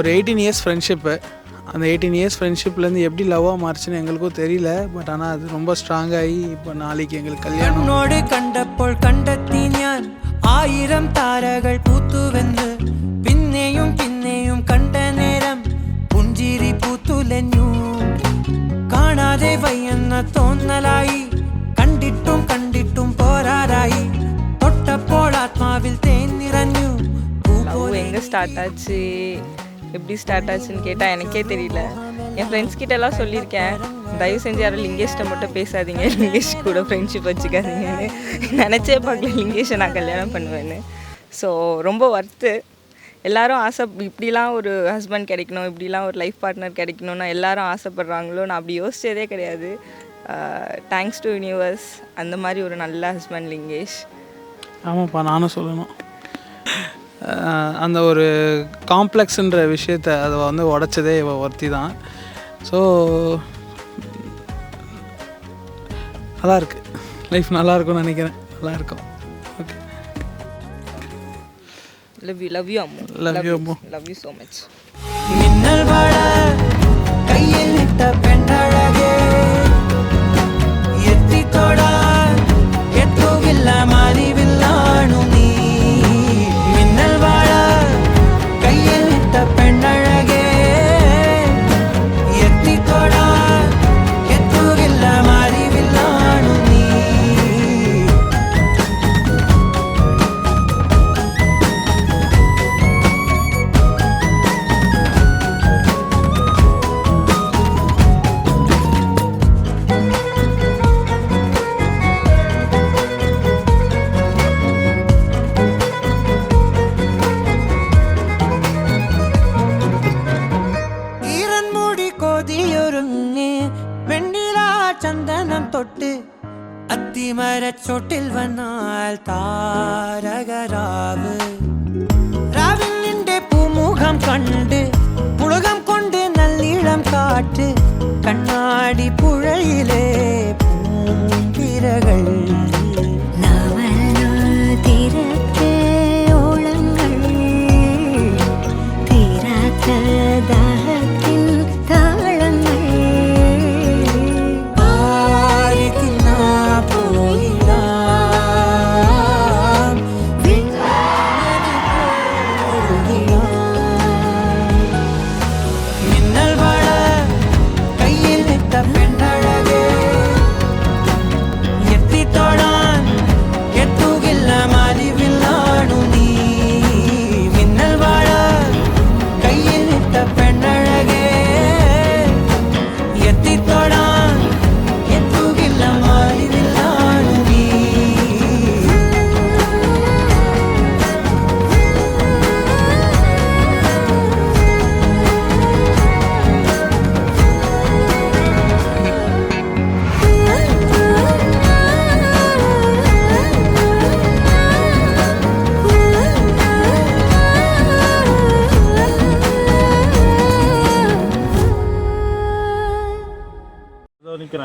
ஒரு 18 years friendship. அந்த 18 years ஃப்ரெண்ட்ஷிப்லேருந்து எப்படி லவ்வாக மாறுச்சுன்னு எங்களுக்கும் தெரியல. பட் ஆனால் அது ரொம்ப ஸ்ட்ராங்காகி இப்போ நாளைக்கு எங்களுக்கு கல்யாணம். എന്നോട് കണ്ടപ്പോൾ കണ്ടെത്തി ഞാൻ 1000 താരകൾ പൂത്തുവെന്ന്. പിന്നെയും പിന്നെയും കണ്ട നേരം പുഞ്ചിരി പൂത്തുലഞ്ഞു. കാണാതെ വയ്യെന്ന തോന്നലായി, കണ്ടിട്ടും കണ്ടിട്ടും പോരാറായി. തൊട്ടപ്പോൾ ആത്മാവിൽ തേൻ നിറഞ്ഞു. லவ் எங்கே ஸ்டார்ட் ஆச்சு, எப்படி ஸ்டார்ட் ஆச்சுன்னு கேட்டால் எனக்கே தெரியல. என் ஃப்ரெண்ட்ஸ் கிட்டலாம் சொல்லியிருக்கேன், தயவு செஞ்சு யாரும் லிங்கேஷ்கிட்ட மட்டும் பேசாதீங்க, லிங்கேஷ் கூட ஃப்ரெண்ட்ஷிப் வச்சுக்காதீங்கன்னு. நினச்சே பார்க்கல லிங்கேஷை நான் கல்யாணம் பண்ணுவேன்னு. ஸோ ரொம்ப ஒர்த்து. எல்லோரும் இப்படிலாம் ஒரு ஹஸ்பண்ட் கிடைக்கணும், இப்படிலாம் ஒரு லைஃப் பார்ட்னர் கிடைக்கணும்னா எல்லாரும் ஆசைப்பட்றாங்களோ, நான் அப்படி யோசிச்சதே கிடையாது. தேங்க்ஸ் டு யூனிவர்ஸ், அந்த மாதிரி ஒரு நல்ல ஹஸ்பண்ட் லிங்கேஷ். ஆமாப்பா, நானும் சொல்லணும். அந்த ஒரு காம்ப்ளெக்ஸுன்ற விஷயத்தை அதை வந்து உடச்சதே ஒருத்தி தான். ஸோ நல்லாயிருக்கு, லைஃப் நல்லாயிருக்கும்னு நினைக்கிறேன். நல்லாயிருக்கும். Okay, love you Ammu. Love you so much. மின்னல் வாழ கையில் இட்ட பெண்ணழகே, எத்தி தொட எத்துவில்ல மாறிவில்லானு நீ. மின்னல் வாழ கையில் இட்ட பெண்ணழகே, எத்தி தொட எத்துவில்ல மாறிவில்லானு நீ. ചന്ദനം തൊട്ട് അത്തിമരച്ചോട്ടിൽ വന്നാൽ താരകരാവ്. രാവിൽ നിന്റെ പൂമുഖം കണ്ട് പുളകം കൊണ്ട് നല്ലിളം കാറ്റ്. കണ്ണാടി പുഴയിലെ പൂന്തിരകൾ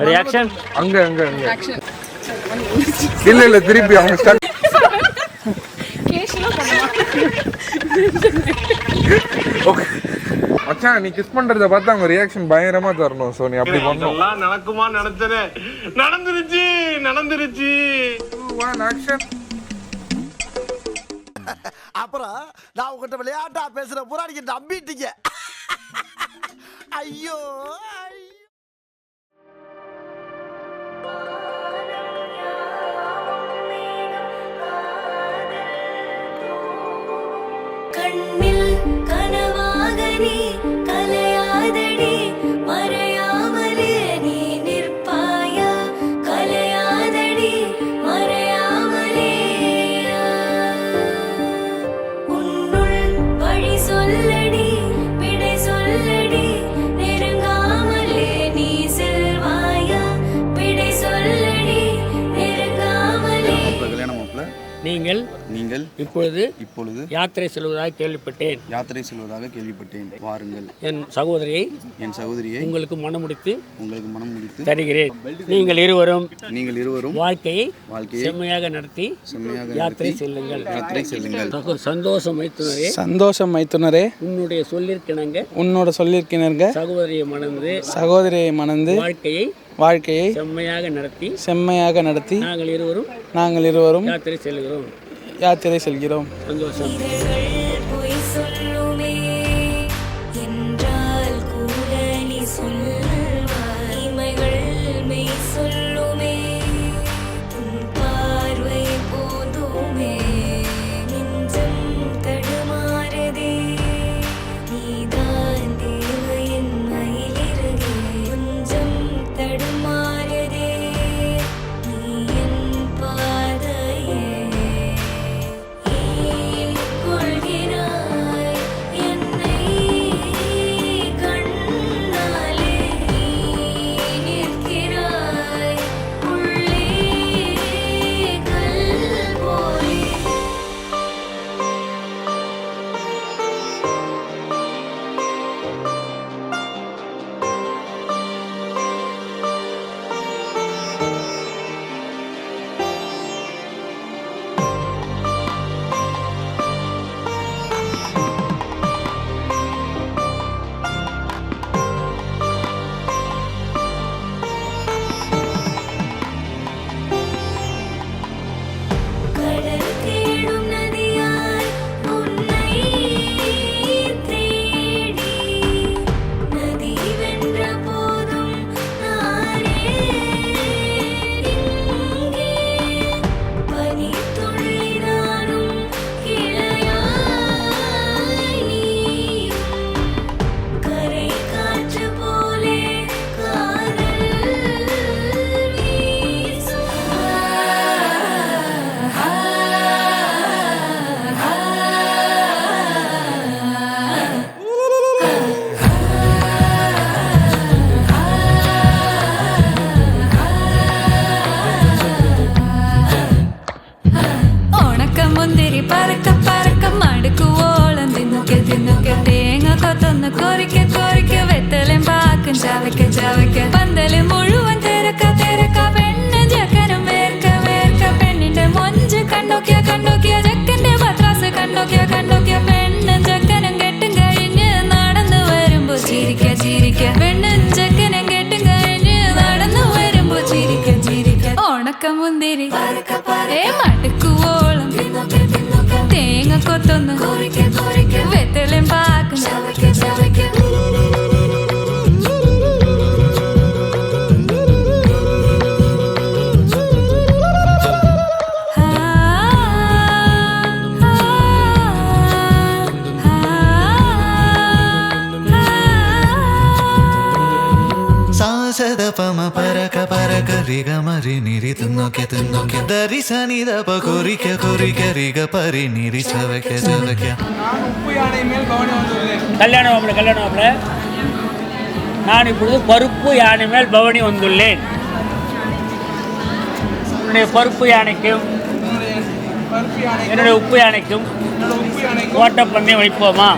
ரியாக்ஷன் அங்க அங்க அங்க இல்ல இல்ல திருப்பி அவங்க ஸ்டார்ட் ஓகே. மச்சான், நீ கிஸ் பண்றத பார்த்தா அவங்க ரியாக்ஷன் பயங்கரமா தரணும். சோ நீ அப்படி பண்ணணும். எல்லாம் நடக்குமா நினைச்சனே, நடந்துருச்சு. ஆக்ஷன். அப்புறம் நான் உங்ககிட்ட விளையாட்டா பேசுற பூரா நீங்க நம்பிட்டீங்க. ஐயோ கண்ணில் கனவாக நீ கலையாதடி, மறையாமலே நீ நிற்பாயா. கலையாதடி மறையாமலே, உன்னுள் வழி சொல்லடி, விடை சொல்லடி. நெருங்காமலே நீ செல்வாயா, விடை சொல்லடி. இப்பொழுது யாத்திரை செல்வதாக கேள்விப்பட்டேன். யாத்திரை செல்வதாக கேள்விப்பட்டேன். வாருங்கள். என் சகோதரியை உங்களுக்கு மனமுடித்து தருகிறேன். நீங்கள் இருவரும் வாழ்க்கையை செம்மையாக நடத்தி யாத்திரை செல்லுங்கள். சந்தோஷம் மைத்துனரே உன்னுடைய சொல்லிருக்கினங்க சகோதரியை மணந்து வாழ்க்கையை செம்மையாக நடத்தி நாங்கள் இருவரும் யாத்திரை செல்கிறோம். சந்தோஷம். பொய் சொல்லுமே என்றால் கூட நீ சொல்வாய். இமைகள் மெய் சொல்லுமே உன் பார்வை போதுமே. நெஞ்சம் தடுமாறுதே நீதான் தேவையின் மயிலிறகே. நெஞ்சம் தடுமாறுதே நீ என் பாதையே. கொள்கிறாய் என்னை கண்ணாலே. நிற்கிறாய் உள்ளே கல் போலே. கடல் தேடும் நதியாய் உன்னை தேடி. நதி வென்ற போதும் நானே இங்கே. பனித்துளிதானும் கிளையாய் நீயும். கரை காற்று போலே காதல் வீசும். உனக்க முந்திரி பறக்க பறக்க மடுக்கு ஓളം தின்னுக்க தின்னுக்க തേങ്ങ കൊത്തൊന്ന് കൊറിക്ക കൊറിക്ക വെത്തലും പാക്കും ചവയ്ക്ക ചവയ്ക്ക പന്തല് മുഴുവൻ തിരക്ക തിരക്ക പെണ്ണ് ജക്കനും വേർക്ക വേർക്ക പെണ്ണിന്റെ മൊഞ്ച് കണ്ടോക്കിയ കണ്ടോക്കിയ ജക്കന്റെ പത്രാസ് കണ്ടോക്കിയ കണ്ടോക്കിയ പെണ്ണും ജക്കനും കെട്ടും കഴിഞ്ഞ് നടന്നു വരുമ്പോ ചിരിക്ക ചിരിക്ക പെണ്ണും ജക്കനും കെട്ടും കഴിഞ്ഞ് നടന്നു വരുമ്പോ ചിരിക്ക ചിരിക്ക ഉണക്ക മുന്തിരി മടുക്കു ഓളം തേങ്ങ കൊത്തൊന്ന് വെത്തലും പാക്കും ചവയ്ക്ക ചവയ്ക്ക. ಸಾಸದ ಪಮ ಪರಕ ಪರಕ ರಿಗ ಮರಿ ನಿರಿ ತುನ್ನೋಕೆ ತುನ್ನೋಕೆ ದರಿ ಸನಿ ದಪ ಕೊರಿಕೆ ಕೊರಿಕೆ ರಿಗ ಪರಿ ನಿರಿ ಚವಕೆ ಚವಕೆ. கல்யாண மாப்பிள்ளை நான் இப்பொழுது பருப்பு யானை மேல் பவனி வந்துள்ளேன். என்னுடைய பருப்பு யானைக்கும் என்னுடைய உப்பு யானைக்கும் ஓட்டப்பந்தயம் வைப்போமா?